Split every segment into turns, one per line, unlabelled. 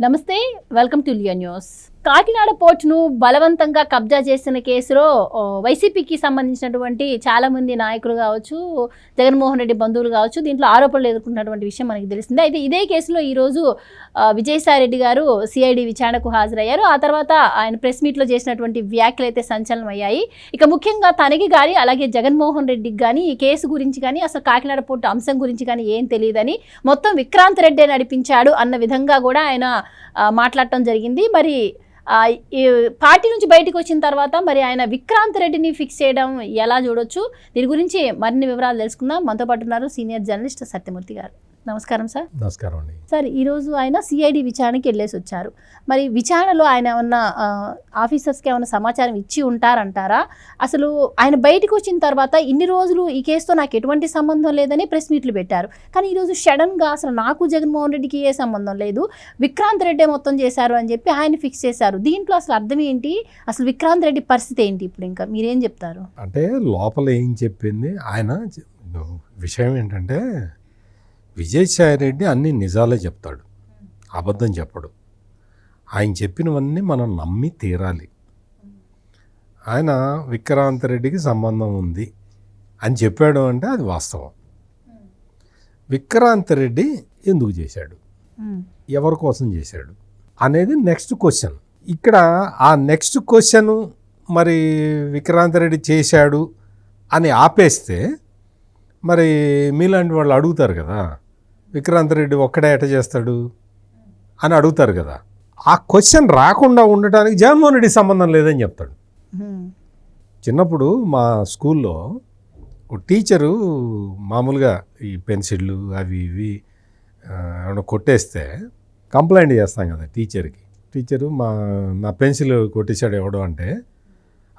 నమస్తే, welcome to Liya news. Kakinada పోర్టును బలవంతంగా కబ్జా చేసిన కేసులో వైసీపీకి సంబంధించినటువంటి చాలామంది నాయకులు కావచ్చు, జగన్మోహన్ రెడ్డి బంధువులు కావచ్చు, దీంట్లో ఆరోపణలు ఎదుర్కొన్నటువంటి విషయం మనకి తెలిసిందే. అయితే ఇదే కేసులో ఈరోజు విజయసాయి రెడ్డి గారు సిఐడి విచారణకు హాజరయ్యారు. ఆ తర్వాత ఆయన ప్రెస్ మీట్లో చేసినటువంటి వ్యాఖ్యలు అయితే సంచలనం అయ్యాయి. ఇక ముఖ్యంగా తనకి కానీ అలాగే జగన్మోహన్ రెడ్డికి కానీ ఈ కేసు గురించి కానీ అసలు కాకినాడ పోర్టు అంశం గురించి కానీ ఏం తెలియదని, మొత్తం విక్రాంత్ రెడ్డే నడిపించాడు అన్న విధంగా కూడా ఆయన మాట్లాడటం జరిగింది. మరి ఈ పార్టీ నుంచి బయటకు వచ్చిన తర్వాత మరి ఆయన విక్రాంత్ రెడ్డిని ఫిక్స్ చేయడం ఎలా చూడొచ్చు, దీని గురించి మరిన్ని వివరాలు తెలుసుకుందాం. మనతో పాటు ఉన్నారు సీనియర్ జర్నలిస్ట్ సత్యమూర్తి గారు. నమస్కారం సార్.
నమస్కారం అండి.
సార్, ఈరోజు ఆయన సిఐడి విచారణకి వెళ్ళేసి వచ్చారు. మరి విచారణలో ఆయన ఏమన్నా ఆఫీసర్స్కి ఏమైనా సమాచారం ఇచ్చి ఉంటారంటారా? అసలు ఆయన బయటకు వచ్చిన తర్వాత ఇన్ని రోజులు ఈ కేసుతో నాకు ఎటువంటి సంబంధం లేదని ప్రెస్ మీట్లు పెట్టారు. కానీ ఈరోజు సడన్గా అసలు నాకు జగన్మోహన్ రెడ్డికి ఏ సంబంధం లేదు, విక్రాంత్ రెడ్డి మొత్తం చేశారు అని చెప్పి ఆయన ఫిక్స్ చేశారు. దీంట్లో అసలు అర్థం ఏంటి? అసలు విక్రాంత్ రెడ్డి పరిస్థితి ఏంటి ఇప్పుడు? ఇంకా మీరేం చెప్తారు?
అంటే లోపల ఏం చెప్పింది ఆయన విషయం ఏంటంటే, విజయసాయి రెడ్డి అన్ని నిజాలే చెప్తాడు, అబద్ధం చెప్పడు. ఆయన చెప్పినవన్నీ మనం నమ్మి తీరాలి. ఆయన విక్రాంత్ రెడ్డికి సంబంధం ఉంది అని చెప్పాడు అంటే అది వాస్తవం. విక్రాంత్ రెడ్డి ఎందుకు చేశాడు, ఎవరి కోసం చేశాడు అనేది నెక్స్ట్ క్వశ్చన్. ఇక్కడ ఆ నెక్స్ట్ క్వశ్చన్ మరి విక్రాంత్ రెడ్డి చేశాడు అని ఆపేస్తే మరి మీలాంటి వాళ్ళు అడుగుతారు కదా, విక్రాంత్ రెడ్డి ఒక్కడే ఎట చేస్తాడు అని అడుగుతారు కదా. ఆ క్వశ్చన్ రాకుండా ఉండటానికి జగన్మోహన్ రెడ్డి సంబంధం లేదని చెప్తాడు. చిన్నప్పుడు మా స్కూల్లో టీచరు మామూలుగా ఈ పెన్సిళ్ళు అవి ఇవి ఏమైనా కొట్టేస్తే కంప్లైంట్ చేస్తాం కదా టీచర్కి. టీచరు నా పెన్సిల్ కొట్టేశాడు ఎవడో అంటే,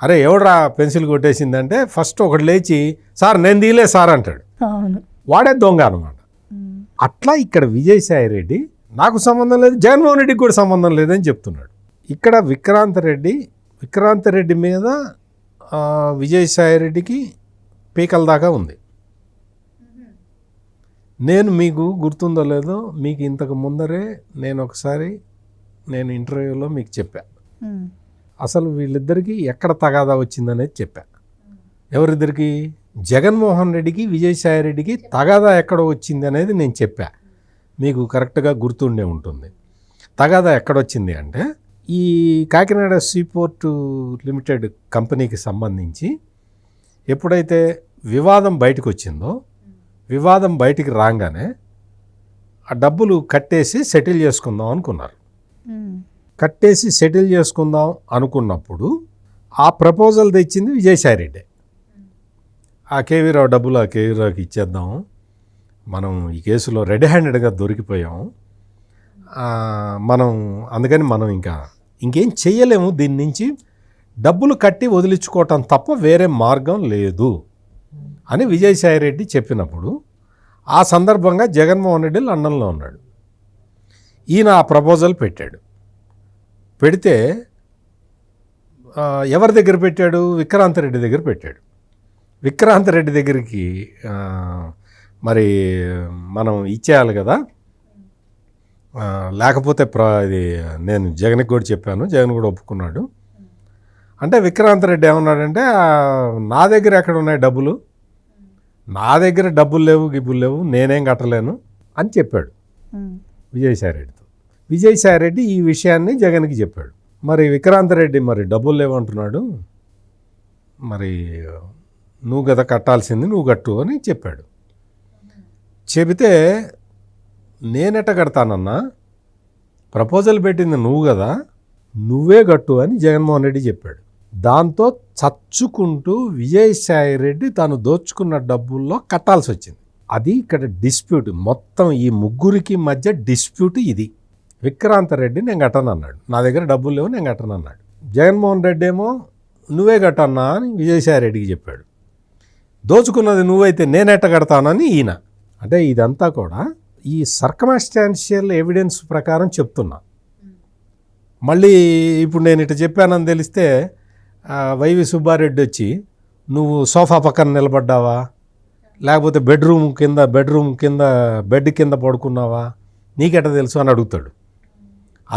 అరే ఎవడరా పెన్సిల్ కొట్టేసిందంటే ఫస్ట్ ఒకటి లేచి సార్ నేను తీయలే సార్ అంటాడు. వాడే దొంగ అనమాట. అట్లా ఇక్కడ విజయసాయి రెడ్డి నాకు సంబంధం లేదు, జగన్మోహన్ రెడ్డికి కూడా సంబంధం లేదని చెప్తున్నాడు. ఇక్కడ విక్రాంత్ రెడ్డి మీద విజయసాయి రెడ్డికి పీకల దాకా ఉంది. నేను మీకు గుర్తుందో లేదో, మీకు ఇంతకు ముందరే నేను ఇంటర్వ్యూలో మీకు చెప్పా, అసలు వీళ్ళిద్దరికీ ఎక్కడ తగాదా వచ్చిందనేది చెప్పా. ఎవరిద్దరికి? జగన్మోహన్ రెడ్డికి విజయసాయి రెడ్డికి తగాదా ఎక్కడ వచ్చింది అనేది నేను చెప్పా. మీకు కరెక్ట్గా గుర్తుండే ఉంటుంది. తగాదా ఎక్కడొచ్చింది అంటే, ఈ కాకినాడ సీపోర్టు లిమిటెడ్ కంపెనీకి సంబంధించి ఎప్పుడైతే వివాదం బయటకు వచ్చిందో, వివాదం బయటికి రాగానే ఆ డబ్బులు కట్టేసి సెటిల్ చేసుకుందాం అనుకున్నారు. కట్టేసి సెటిల్ చేసుకుందాం అనుకున్నప్పుడు ఆ ప్రపోజల్ తెచ్చింది విజయసాయి రెడ్డి. ఆ కేవీరావు డబ్బులు ఆ కేవీరావుకి ఇచ్చేద్దాం, మనం ఈ కేసులో రెడ్ హ్యాండెడ్గా దొరికిపోయాం, అందుకని మనం ఇంకేం చెయ్యలేము, దీని నుంచి డబ్బులు కట్టి వదిలించుకోవటం తప్ప వేరే మార్గం లేదు అని విజయసాయి రెడ్డి చెప్పినప్పుడు, ఆ సందర్భంగా జగన్మోహన్ రెడ్డి లండన్లో ఉన్నాడు. ఈయన ఆ ప్రపోజల్ పెట్టాడు. పెడితే ఎవరి దగ్గర పెట్టాడు? విక్రాంత్ రెడ్డి దగ్గర పెట్టాడు. విక్రాంత్ రెడ్డి దగ్గరికి మరి మనం ఇచ్చేయాలి కదా, లేకపోతే ఇది నేను జగన్కి కూడా చెప్పాను, జగన్ కూడా ఒప్పుకున్నాడు. అంటే విక్రాంత్ రెడ్డి ఏమన్నాడంటే, నా దగ్గర ఎక్కడ ఉన్నాయి డబ్బులు, నా దగ్గర డబ్బులు లేవు గిబ్బులు లేవు, నేనేం కట్టలేను అని చెప్పాడు విజయసాయి రెడ్డితో. విజయసాయి రెడ్డి ఈ విషయాన్ని జగన్కి చెప్పాడు. మరి విక్రాంత్ రెడ్డి మరి డబ్బులు లేవంటున్నాడు, మరి నువ్వు కదా కట్టాల్సింది, నువ్వు కట్టు అని చెప్పాడు. చెబితే నేనెట కడతానన్నా, ప్రపోజల్ పెట్టింది నువ్వు కదా, నువ్వే కట్టు అని జగన్మోహన్ రెడ్డి చెప్పాడు. దాంతో చచ్చుకుంటూ విజయసాయి రెడ్డి తాను దోచుకున్న డబ్బుల్లో కట్టాల్సి వచ్చింది. అది ఇక్కడ డిస్ప్యూట్, మొత్తం ఈ ముగ్గురికి మధ్య డిస్ప్యూట్ ఇది. విక్రాంత్ రెడ్డి నేను కట్టనన్నాడు, నా దగ్గర డబ్బులు లేవు నేను కట్టనన్నాడు. జగన్మోహన్ రెడ్డి ఏమో నువ్వే కట్టన్నా అని విజయసాయి రెడ్డికి చెప్పాడు. దోచుకున్నది నువ్వైతే నేనెట్ట కడతానని ఈయన. అంటే ఇదంతా కూడా ఈ సర్కమ్స్టాన్షియల్ ఎవిడెన్స్ ప్రకారం చెప్తున్నా. మళ్ళీ ఇప్పుడు నేను ఇట్లా చెప్పానని తెలిస్తే వైవి సుబ్బారెడ్డి వచ్చి నువ్వు సోఫా పక్కన నిలబడ్డావా, లేకపోతే బెడ్రూమ్ కింద బెడ్ కింద పడుకున్నావా, నీకెట్ట తెలుసు అని అడుగుతాడు.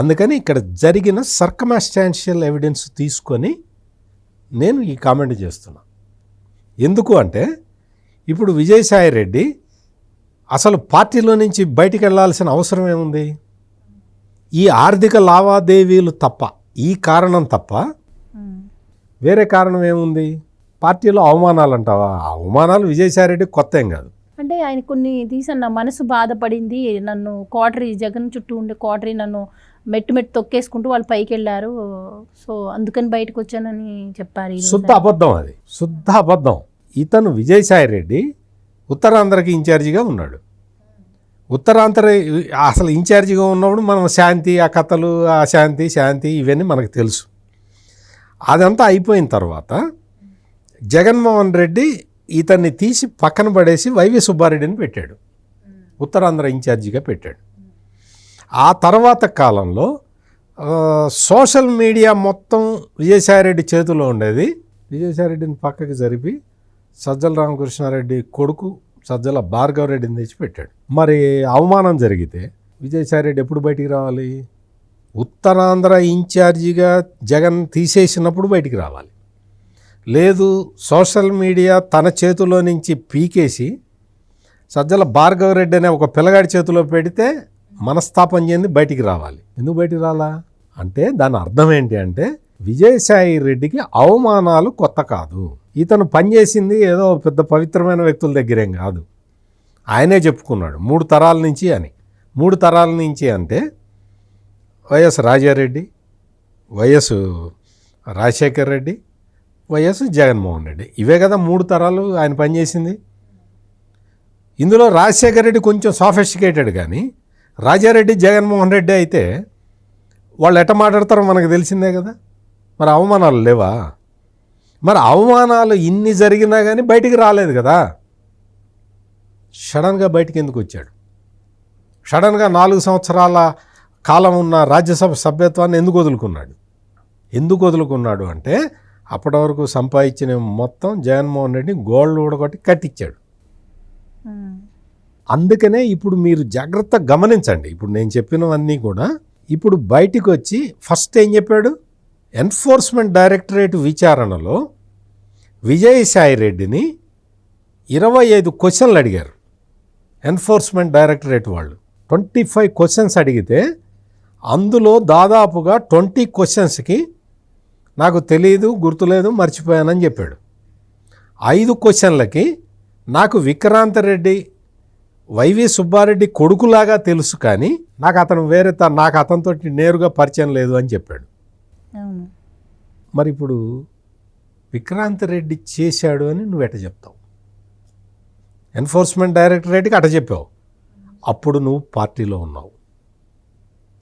అందుకని ఇక్కడ జరిగిన సర్కమ్స్టాన్షియల్ ఎవిడెన్స్ తీసుకొని నేను ఈ కామెంట్ చేస్తున్నా. ఎందుకు అంటే ఇప్పుడు విజయసాయి రెడ్డి అసలు పార్టీలో నుంచి బయటికి వెళ్ళాల్సిన అవసరం ఏముంది? ఈ ఆర్థిక లావాదేవీలు తప్ప, ఈ కారణం తప్ప వేరే కారణం ఏముంది? పార్టీలో అవమానాలు అంటావా? అవమానాలు విజయసాయి రెడ్డి కొత్త ఏం కాదు.
అంటే ఆయన కొన్ని తీసన్న మనసు బాధపడింది, నన్ను కోటరీ జగన్ చుట్టూ ఉండే కోటరీ నన్ను మెట్టు తొక్కేసుకుంటూ వాళ్ళు పైకి వెళ్ళారు, సో అందుకని బయటకు వచ్చానని చెప్పారు.
శుద్ధ అబద్ధం, అది శుద్ధ అబద్ధం. ఇతను విజయసాయి రెడ్డి ఉత్తరాంధ్రకి ఇన్ఛార్జిగా ఉన్నాడు. ఉత్తరాంధ్ర అసలు ఇన్ఛార్జిగా ఉన్నప్పుడు మనం శాంతి, ఆ కథలు, ఆ శాంతి ఇవన్నీ మనకు తెలుసు. అదంతా అయిపోయిన తర్వాత జగన్మోహన్ రెడ్డి ఇతన్ని తీసి పక్కన పడేసి వైవి సుబ్బారెడ్డిని పెట్టాడు, ఉత్తరాంధ్ర ఇన్ఛార్జిగా పెట్టాడు. ఆ తర్వాత కాలంలో సోషల్ మీడియా మొత్తం విజయసాయిరెడ్డి చేతిలో ఉండేది. విజయసాయిరెడ్డిని పక్కకి జరిపి సజ్జల రామకృష్ణారెడ్డి కొడుకు సజ్జల భార్గవరెడ్డిని తెచ్చిపెట్టాడు. మరి అవమానం జరిగితే విజయసాయిరెడ్డి ఎప్పుడు బయటికి రావాలి? ఉత్తరాంధ్ర ఇన్ఛార్జిగా జగన్ తీసేసినప్పుడు బయటికి రావాలి. లేదు, సోషల్ మీడియా తన చేతిలో నుంచి పీకేసి సజ్జల భార్గవరెడ్డి అనే ఒక పిల్లగాడి చేతిలో పెడితే మనస్తాపం చెంది బయటికి రావాలి. ఎందుకు బయటికి రాలా అంటే దాని అర్థం ఏంటి అంటే విజయసాయి రెడ్డికి అవమానాలు కొత్త కాదు. ఇతను పనిచేసింది ఏదో పెద్ద పవిత్రమైన వ్యక్తుల దగ్గరేం కాదు. ఆయనే చెప్పుకున్నాడు 3 తరాల నుంచి అని. 3 తరాల నుంచి అంటే YS Rajareddy, YS Rajasekhar Reddy, YS Jaganmohan Reddy, ఇవే కదా 3 తరాలు ఆయన పనిచేసింది. ఇందులో రాజశేఖర్ రెడ్డి కొంచెం సాఫిస్టికేటెడ్, కానీ రాజారెడ్డి జగన్మోహన్ రెడ్డి అయితే వాళ్ళు ఎట్ట మాట్లాడతారో మనకు తెలిసిందే కదా. మరి అవమానాలు లేవా? మరి అవమానాలు ఇన్ని జరిగినా కానీ బయటికి రాలేదు కదా. సడన్గా బయటికి ఎందుకు వచ్చాడు? సడన్గా 4 సంవత్సరాల కాలం ఉన్న రాజ్యసభ సభ్యత్వాన్ని ఎందుకు వదులుకున్నాడు? ఎందుకు వదులుకున్నాడు అంటే అప్పటి వరకు సంపాదించిన మొత్తం జగన్మోహన్ రెడ్డి గోల్డ్ ఊడగొట్టి కట్టించాడు. అందుకనే ఇప్పుడు మీరు జాగ్రత్త గమనించండి. ఇప్పుడు నేను చెప్పినవన్నీ కూడా ఇప్పుడు బయటికి వచ్చి ఫస్ట్ ఏం చెప్పాడు? ఎన్ఫోర్స్మెంట్ డైరెక్టరేట్ విచారణలో విజయసాయి రెడ్డిని 25 క్వశ్చన్లు అడిగారు. ఎన్ఫోర్స్మెంట్ డైరెక్టరేట్ వాళ్ళు 25 క్వశ్చన్స్ అడిగితే అందులో దాదాపుగా 20 క్వశ్చన్స్కి నాకు తెలియదు, గుర్తులేదు, మర్చిపోయానని చెప్పాడు. 5 క్వశ్చన్లకి నాకు విక్రాంత్ రెడ్డి, వైవి సుబ్బారెడ్డి కొడుకులాగా తెలుసు, కానీ నాకు అతను నాకు అతనితో నేరుగా పరిచయం లేదు అని చెప్పాడు. మరి ఇప్పుడు విక్రాంత్ రెడ్డి చేశాడు అని నువ్వు ఎట్ట చెప్తావు? ఎన్ఫోర్స్మెంట్ డైరెక్టరేట్కి అట చెప్పావు. అప్పుడు నువ్వు పార్టీలో ఉన్నావు,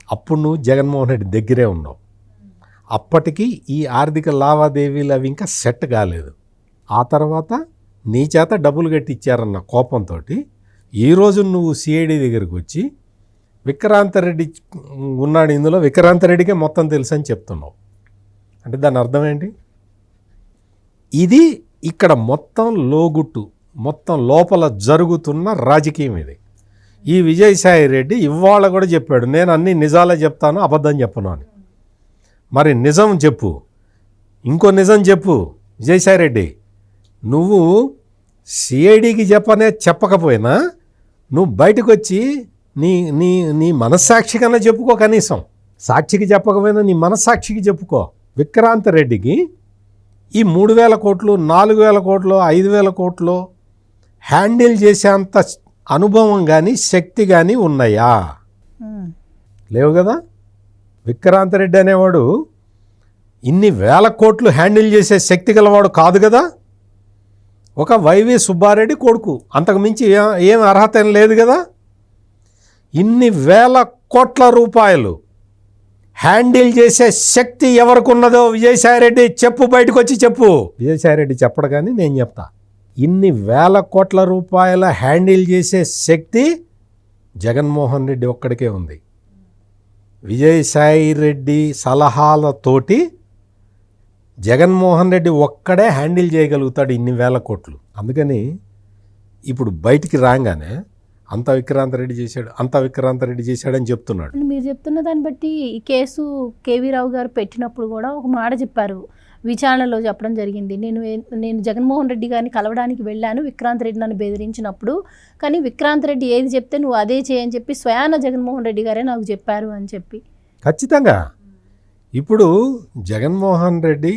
అప్పుడు నువ్వు జగన్మోహన్ రెడ్డి దగ్గరే ఉన్నావు. అప్పటికి ఈ ఆర్థిక లావాదేవీలు అవి ఇంకా సెట్ కాలేదు. ఆ తర్వాత నీ చేత డబ్బులు కట్టించారన్న కోపంతో ఈరోజు నువ్వు సిఐడి దగ్గరికి వచ్చి విక్రాంత్ రెడ్డి ఉన్నాడు ఇందులో, విక్రాంత్ రెడ్డికే మొత్తం తెలుసు అని చెప్తున్నావు. అంటే దాని అర్థం ఏంటి? ఇది ఇక్కడ మొత్తం లోగుట్టు, మొత్తం లోపల జరుగుతున్న రాజకీయం ఇది. ఈ విజయసాయి రెడ్డి ఇవాళ కూడా చెప్పాడు, నేను అన్ని నిజాలే చెప్తాను, అబద్ధం చెప్పను అని. మరి నిజం చెప్పు, ఇంకో నిజం చెప్పు. విజయసాయి రెడ్డి, నువ్వు సిఐడికి చెప్పకపోయినా నువ్వు బయటకు వచ్చి నీ నీ నీ మనస్సాక్షి కన్నా చెప్పుకో. కనీసం సాక్షికి చెప్పకపోయినా నీ మనస్సాక్షికి చెప్పుకో. విక్రాంత్ రెడ్డికి ఈ 3,000 కోట్లు, 4,000 కోట్లు, 5,000 కోట్లు హ్యాండిల్ చేసేంత అనుభవం కానీ శక్తి కానీ ఉన్నాయా? లేవు కదా. విక్రాంత్ రెడ్డి అనేవాడు ఇన్ని 1,000 కోట్లు హ్యాండిల్ చేసే శక్తి గలవాడు కాదు కదా. ఒక వైవి సుబ్బారెడ్డి కొడుకు, అంతకుమించి ఏం అర్హత ఏం లేదు కదా. ఇన్ని 1,000 కోట్ల రూపాయలు హ్యాండిల్ చేసే శక్తి ఎవరికి ఉన్నదో విజయసాయిరెడ్డి చెప్పు, బయటకు వచ్చి చెప్పు. విజయసాయిరెడ్డి చెప్పడు కానీ నేను చెప్తా. ఇన్ని 1,000 కోట్ల రూపాయల హ్యాండిల్ చేసే శక్తి జగన్మోహన్ రెడ్డి ఒక్కడికే ఉంది. విజయసాయిరెడ్డి సలహాలతోటి జగన్మోహన్ రెడ్డి ఒక్కడే హ్యాండిల్ చేయగలుగుతాడు ఇన్ని 1,000 కోట్లు. అందుకని ఇప్పుడు బయటికి రాగానే అంత విక్రాంత్ రెడ్డి చేశాడు, అంత విక్రాంత్ రెడ్డి చేశాడని చెప్తున్నాడు.
మీరు చెప్తున్న దాన్ని బట్టి ఈ కేసు కేవీ రావు గారు పెట్టినప్పుడు కూడా ఒక మాట చెప్పారు, విచారణలో చెప్పడం జరిగింది. నేను జగన్మోహన్ రెడ్డి గారిని కలవడానికి వెళ్ళాను, విక్రాంత్ రెడ్డి నన్ను బెదిరించినప్పుడు, కానీ విక్రాంత్ రెడ్డి ఏది చెప్తే నువ్వు అదే చేయని చెప్పి స్వయాన జగన్మోహన్ రెడ్డి గారే నాకు చెప్పారు అని చెప్పి.
ఖచ్చితంగా ఇప్పుడు జగన్మోహన్ రెడ్డి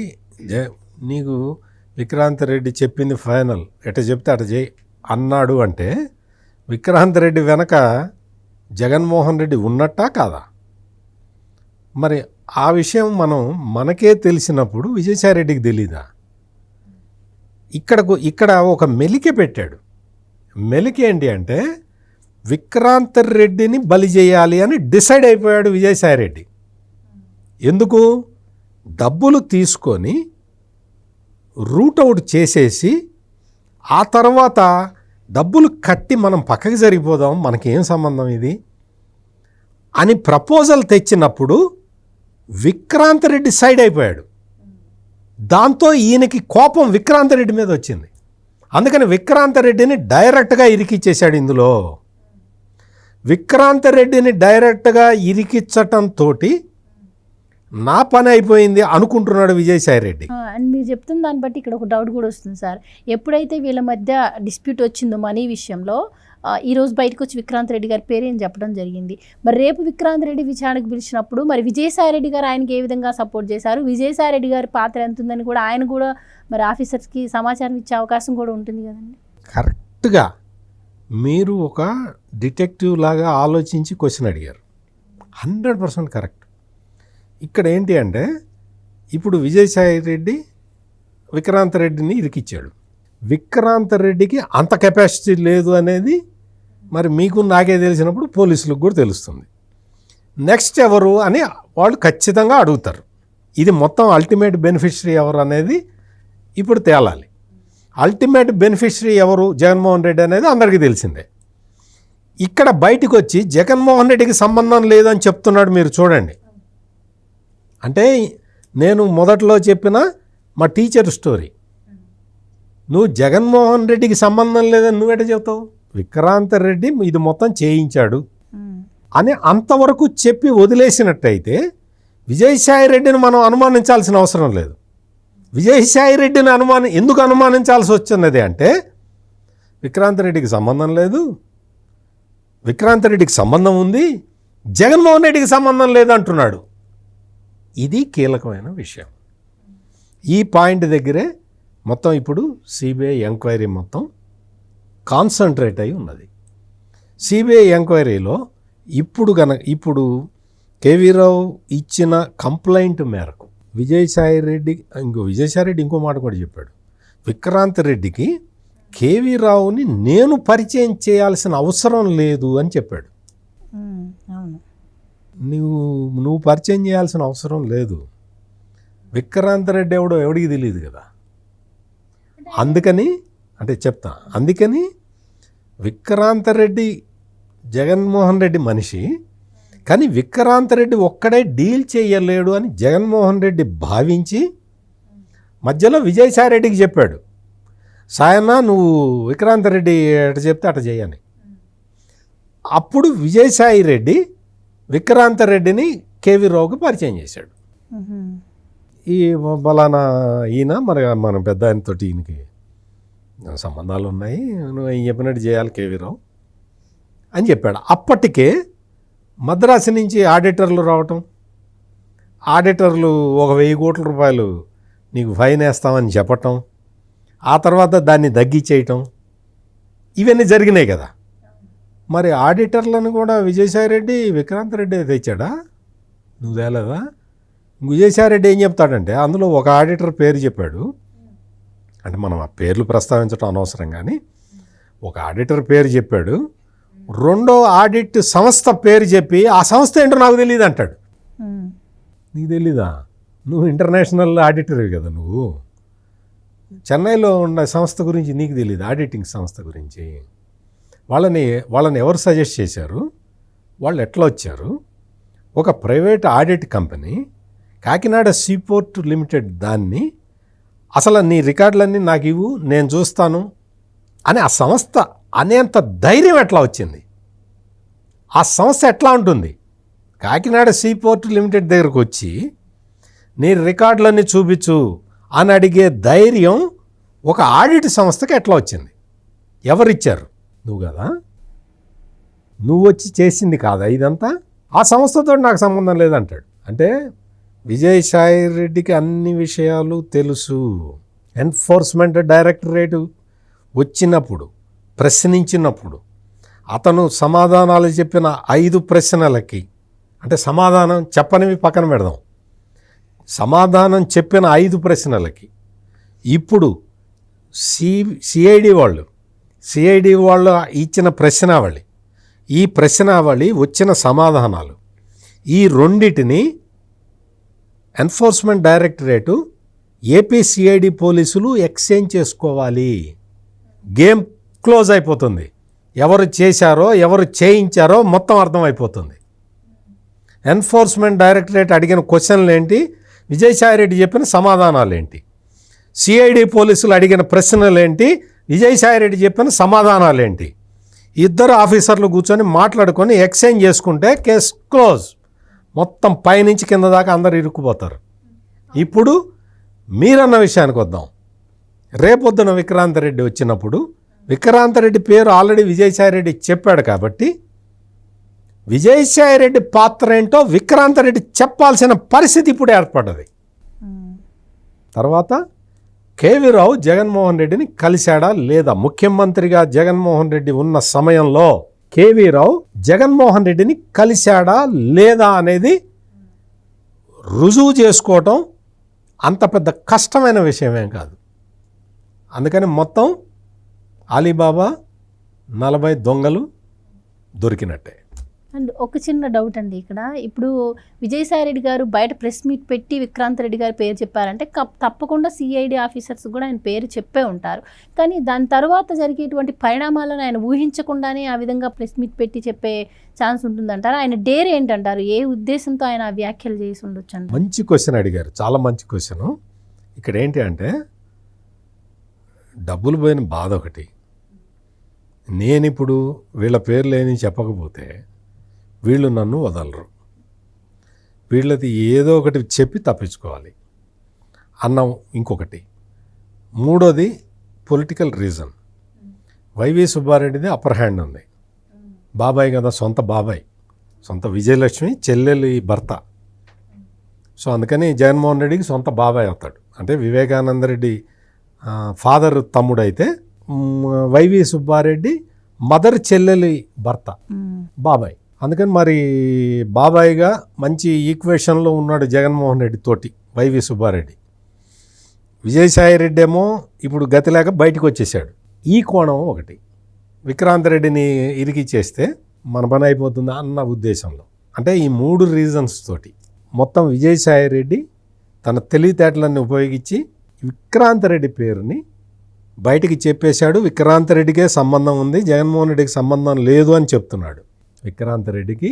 నీకు విక్రాంత్ రెడ్డి చెప్పింది ఫైనల్, ఎట చెప్తే అట చేయి అన్నాడు అంటే విక్రాంత్ రెడ్డి వెనక జగన్మోహన్ రెడ్డి ఉన్నట్టా కాదా? మరి ఆ విషయం మనకే తెలిసినప్పుడు విజయసాయిరెడ్డికి తెలీదా? ఇక్కడ ఒక మెలిక పెట్టాడు. మెలిక ఏంటి అంటే విక్రాంత్ రెడ్డిని బలి చేయాలి అని డిసైడ్ అయిపోయాడు విజయసాయిరెడ్డి. ఎందుకు? డబ్బులు తీసుకొని రూట్ అవుట్ చేసేసి ఆ తర్వాత డబ్బులు కట్టి మనం పక్కకి జరిగిపోదాం, మనకేం సంబంధం ఇది అని ప్రపోజల్ తెచ్చినప్పుడు విక్రాంత్ రెడ్డి సైడ్ అయిపోయాడు. దాంతో ఈయనకి కోపం విక్రాంత్ రెడ్డి మీద వచ్చింది. అందుకని విక్రాంత్ రెడ్డిని డైరెక్ట్గా ఇరికిచ్చేశాడు. ఇందులో విక్రాంత్ రెడ్డిని డైరెక్ట్గా ఇరికించటంతో నా పని అయిపోయింది అనుకుంటున్నాడు విజయసాయిరెడ్డి.
అండ్ మీరు చెప్తున్న దాన్ని బట్టి ఇక్కడ ఒక డౌట్ కూడా వస్తుంది సార్. ఎప్పుడైతే వీళ్ళ మధ్య డిస్ప్యూట్ వచ్చిందో మనీ విషయంలో, ఈరోజు బయటకు వచ్చి విక్రాంత్ రెడ్డి గారి పేరేం చెప్పడం జరిగింది. మరి రేపు విక్రాంత్ రెడ్డి విచారణకు పిలిచినప్పుడు మరి విజయసాయిరెడ్డి గారు ఆయనకి ఏ విధంగా సపోర్ట్ చేశారు, విజయసాయిరెడ్డి గారి పాత్ర ఎంత ఉందని కూడా ఆయన కూడా మరి ఆఫీసర్స్కి సమాచారం ఇచ్చే అవకాశం కూడా ఉంటుంది కదండి.
కరెక్ట్గా మీరు ఒక డిటెక్టివ్ లాగా ఆలోచించి క్వశ్చన్ అడిగారు. 100% కరెక్ట్. ఇక్కడ ఏంటి అంటే ఇప్పుడు విజయసాయిరెడ్డి విక్రాంత్ రెడ్డిని ఇరికిచ్చాడు. విక్రాంత్ రెడ్డికి అంత కెపాసిటీ లేదు అనేది మరి మీకు నాకే తెలిసినప్పుడు పోలీసులకు కూడా తెలుస్తుంది. నెక్స్ట్ ఎవరు అని వాళ్ళు ఖచ్చితంగా అడుగుతారు. ఇది మొత్తం అల్టిమేట్ బెనిఫిషరీ ఎవరు అనేది ఇప్పుడు తేలాలి. అల్టిమేట్ బెనిఫిషరీ ఎవరు, జగన్మోహన్ రెడ్డి అనేది అందరికీ తెలిసిందే. ఇక్కడ బయటకు వచ్చి జగన్మోహన్ రెడ్డికి సంబంధం లేదని చెప్తున్నాడు. మీరు చూడండి, అంటే నేను మొదట్లో చెప్పిన మా టీచర్ స్టోరీ, నువ్వు జగన్మోహన్ రెడ్డికి సంబంధం లేదని నువ్వెట చెప్తావు? విక్రాంత్ రెడ్డి ఇది మొత్తం చేయించాడు అని అంతవరకు చెప్పి వదిలేసినట్టయితే విజయసాయిరెడ్డిని మనం అనుమానించాల్సిన అవసరం లేదు. విజయసాయిరెడ్డిని ఎందుకు అనుమానించాల్సి వచ్చినది అంటే విక్రాంత్ రెడ్డికి సంబంధం లేదు, విక్రాంత్ రెడ్డికి సంబంధం ఉంది, జగన్మోహన్ రెడ్డికి సంబంధం లేదంటున్నాడు. ఇది కీలకమైన విషయం. ఈ పాయింట్ దగ్గరే మొత్తం ఇప్పుడు సిబిఐ ఎంక్వైరీ మొత్తం కాన్సన్ట్రేట్ అయి ఉన్నది. సిబిఐ ఎంక్వైరీలో ఇప్పుడు కేవీ రావు ఇచ్చిన కంప్లైంట్ మేరకు విజయసాయిరెడ్డి ఇంకో మాట కూడా చెప్పాడు. విక్రాంత్ రెడ్డికి కేవీ రావుని నేను పరిచయం చేయాల్సిన అవసరం లేదు అని చెప్పాడు. నువ్వు పరిచయం చేయాల్సిన అవసరం లేదు. విక్రాంత్ రెడ్డి ఎవడికి తెలియదు కదా. అందుకని విక్రాంత్ రెడ్డి జగన్మోహన్ రెడ్డి మనిషి, కానీ విక్రాంత్ రెడ్డి ఒక్కడే డీల్ చేయలేడు అని జగన్మోహన్ రెడ్డి భావించి మధ్యలో విజయసాయిరెడ్డికి చెప్పాడు, సాయన్న నువ్వు విక్రాంత్ రెడ్డి ఎట చెప్తే అట చేయని. అప్పుడు విజయసాయిరెడ్డి విక్రాంత్ రెడ్డిని కేవీ రావుకి పరిచయం చేశాడు. ఈ బలానా ఈయన మన పెద్ద ఆయనతో ఈయనకి సంబంధాలు ఉన్నాయి, నువ్వు ఆయన చెప్పినట్టు చేయాలి కేవీ రావు అని చెప్పాడు. అప్పటికే మద్రాసు నుంచి ఆడిటర్లు రావటం, ఆడిటర్లు 1,000 కోట్ల రూపాయలు నీకు ఫైన్ వేస్తామని చెప్పటం, ఆ తర్వాత దాన్ని తగ్గించేయటం, ఇవన్నీ జరిగినాయి కదా. మరి ఆడిటర్లను కూడా విజయసాయిరెడ్డి విక్రాంత్ రెడ్డి తెచ్చాడా? నువ్వు తేలేదా? విజయసాయిరెడ్డి ఏం చెప్తాడంటే అందులో ఒక ఆడిటర్ పేరు చెప్పాడు. అంటే మనం ఆ పేర్లు ప్రస్తావించడం అనవసరం, కానీ ఒక ఆడిటర్ పేరు చెప్పాడు, రెండో ఆడిట్ సంస్థ పేరు చెప్పి ఆ సంస్థ ఏంటో నాకు తెలియదు అంటాడు. నీకు తెలీదా? నువ్వు ఇంటర్నేషనల్ ఆడిటర్వి కదా, నువ్వు చెన్నైలో ఉన్న సంస్థ గురించి నీకు తెలియదు, ఆడిటింగ్ సంస్థ గురించి. వాళ్ళని ఎవరు సజెస్ట్ చేశారు, వాళ్ళు ఎట్లా వచ్చారు? ఒక private audit company Kakinada seaport limited దాన్ని అసలు నీ రికార్డులన్నీ నాకు ఇవ్వు నేను చూస్తాను అని ఆ సంస్థ అనేంత ధైర్యం ఎట్లా వచ్చింది? ఆ సంస్థ ఎట్లా ఉంటుంది? కాకినాడ సీపోర్ట్ లిమిటెడ్ దగ్గరకు వచ్చి నీ రికార్డులన్నీ చూపించు అని అడిగే ధైర్యం ఒక ఆడిట్ సంస్థకి ఎట్లా వచ్చింది? ఎవరిచ్చారు? నువ్వు కదా, నువ్వు వచ్చి చేసింది కాదా ఇదంతా? ఆ సంస్థతో నాకు సంబంధం లేదంటాడు. అంటే విజయసాయి రెడ్డికి అన్ని విషయాలు తెలుసు. ఎన్ఫోర్స్మెంట్ డైరెక్టరేట్ వచ్చినప్పుడు, ప్రశ్నించినప్పుడు అతను సమాధానాలు చెప్పిన 5 ప్రశ్నలకి, అంటే సమాధానం చెప్పనివి పక్కన పెడదాం, సమాధానం చెప్పిన 5 ప్రశ్నలకి ఇప్పుడు సిఐడి వాళ్ళు ఇచ్చిన ప్రశ్నావళి, ఈ ప్రశ్నావళి వచ్చిన సమాధానాలు, ఈ రెండిటిని ఎన్ఫోర్స్మెంట్ డైరెక్టరేటు ఏపీ సిఐడి పోలీసులు ఎక్స్చేంజ్ చేసుకోవాలి. గేమ్ క్లోజ్ అయిపోతుంది. ఎవరు చేశారో ఎవరు చేయించారో మొత్తం అర్థమైపోతుంది. ఎన్ఫోర్స్మెంట్ డైరెక్టరేట్ అడిగిన క్వశ్చన్లు ఏంటి, విజయసాయి రెడ్డి చెప్పిన సమాధానాలు ఏంటి, సిఐడి పోలీసులు అడిగిన ప్రశ్నలు ఏంటి, విజయసాయి రెడ్డి చెప్పిన సమాధానాలు ఏంటి, ఇద్దరు ఆఫీసర్లు కూర్చొని మాట్లాడుకొని ఎక్స్చేంజ్ చేసుకుంటే కేస్ క్లోజ్. మొత్తం పైనుంచి కింద దాకా అందరు ఇరుక్కుపోతారు. ఇప్పుడు మీరన్న విషయానికి వద్దాం. రేపొద్దున విక్రాంత్ రెడ్డి వచ్చినప్పుడు విక్రాంత్ రెడ్డి పేరు ఆల్రెడీ విజయసాయి రెడ్డి చెప్పాడు కాబట్టి విజయసాయి రెడ్డి పాత్ర ఏంటో విక్రాంత్ రెడ్డి చెప్పాల్సిన పరిస్థితి ఇప్పుడు ఏర్పడ్డది. తర్వాత కేవీ రావు జగన్మోహన్ రెడ్డిని కలిశాడా లేదా? ముఖ్యమంత్రిగా జగన్మోహన్ రెడ్డి ఉన్న సమయంలో కేవీ రావు జగన్మోహన్ రెడ్డిని కలిశాడా లేదా అనేది రుజువు చేసుకోవటం అంత పెద్ద కష్టమైన విషయమేం కాదు. అందుకని మొత్తం అలీబాబా 40 దొంగలు దొరికినట్టే.
అండ్ ఒక చిన్న డౌట్ అండి ఇక్కడ. ఇప్పుడు విజయసాయి రెడ్డి గారు బయట ప్రెస్ మీట్ పెట్టి విక్రాంత్ రెడ్డి గారి పేరు చెప్పారంటే తప్పకుండా సిఐడి ఆఫీసర్స్ కూడా ఆయన పేరు చెప్పే ఉంటారు. కానీ దాని తర్వాత జరిగేటువంటి పరిణామాలను ఆయన ఊహించకుండానే ఆ విధంగా ప్రెస్ మీట్ పెట్టి చెప్పే ఛాన్స్ ఉంటుందంటారు. ఆయన డేర్ ఏంటంటారు? ఏ ఉద్దేశంతో ఆయన వ్యాఖ్యలు చేసి ఉండొచ్చు అంటారు?
మంచి క్వశ్చన్ అడిగారు, చాలా మంచి క్వశ్చన్. ఇక్కడ ఏంటి అంటే డబ్బులు పోయిన బాధ ఒకటి. నేనిప్పుడు వీళ్ళ పేర్లు ఏమీ చెప్పకపోతే వీళ్ళు నన్ను వదలరు. వీళ్ళది ఏదో ఒకటి చెప్పి తప్పించుకోవాలి అన్నం. ఇంకొకటి మూడోది పొలిటికల్ రీజన్. వైవి సుబ్బారెడ్డిది అప్పర్ హ్యాండ్ ఉంది. బాబాయ్ కదా, సొంత బాబాయ్, సొంత విజయలక్ష్మి చెల్లెలు భర్త. సో అందుకని జగన్మోహన్ రెడ్డికి సొంత బాబాయ్ అవుతాడు. అంటే వివేకానంద రెడ్డి ఫాదర్ తమ్ముడైతే వైవి సుబ్బారెడ్డి మదర్ చెల్లెలి భర్త బాబాయ్. అందుకని మరి బాబాయ్గా మంచి ఈక్వేషన్లో ఉన్నాడు జగన్మోహన్ రెడ్డి తోటి వైవి సుబ్బారెడ్డి. విజయసాయి రెడ్డి ఏమో ఇప్పుడు గతి లేక బయటకు వచ్చేసాడు. ఈ కోణం ఒకటి. విక్రాంత్ రెడ్డిని ఇరికిచ్చేస్తే మన పని అయిపోతుంది అన్న ఉద్దేశంలో. అంటే ఈ 3 రీజన్స్ తోటి మొత్తం విజయసాయి రెడ్డి తన తెలివితేటలన్నీ ఉపయోగించి విక్రాంత్ రెడ్డి పేరుని బయటికి చెప్పేశాడు. విక్రాంత్ రెడ్డికే సంబంధం ఉంది, జగన్మోహన్ రెడ్డికి సంబంధం లేదు అని చెప్తున్నాడు. విక్రాంత్ రెడ్డికి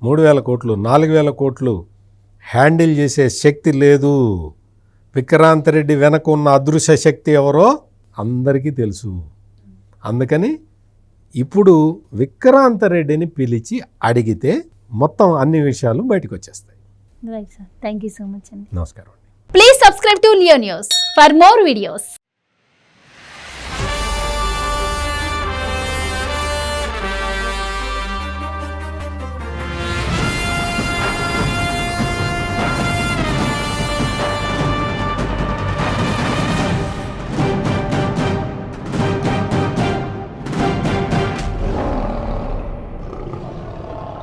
3,000 కోట్లు 4,000 కోట్లు హ్యాండిల్ చేసే శక్తి లేదు. విక్రాంత్ రెడ్డి వెనక ఉన్న అదృశ్య శక్తి ఎవరో అందరికీ తెలుసు. అందుకని ఇప్పుడు విక్రాంత్ రెడ్డిని పిలిచి అడిగితే మొత్తం అన్ని విషయాలు బయటకు వచ్చేస్తాయి.
Right sir, thank you so much అండి.
నమస్కారం.
Please subscribe to Leo news for more videos.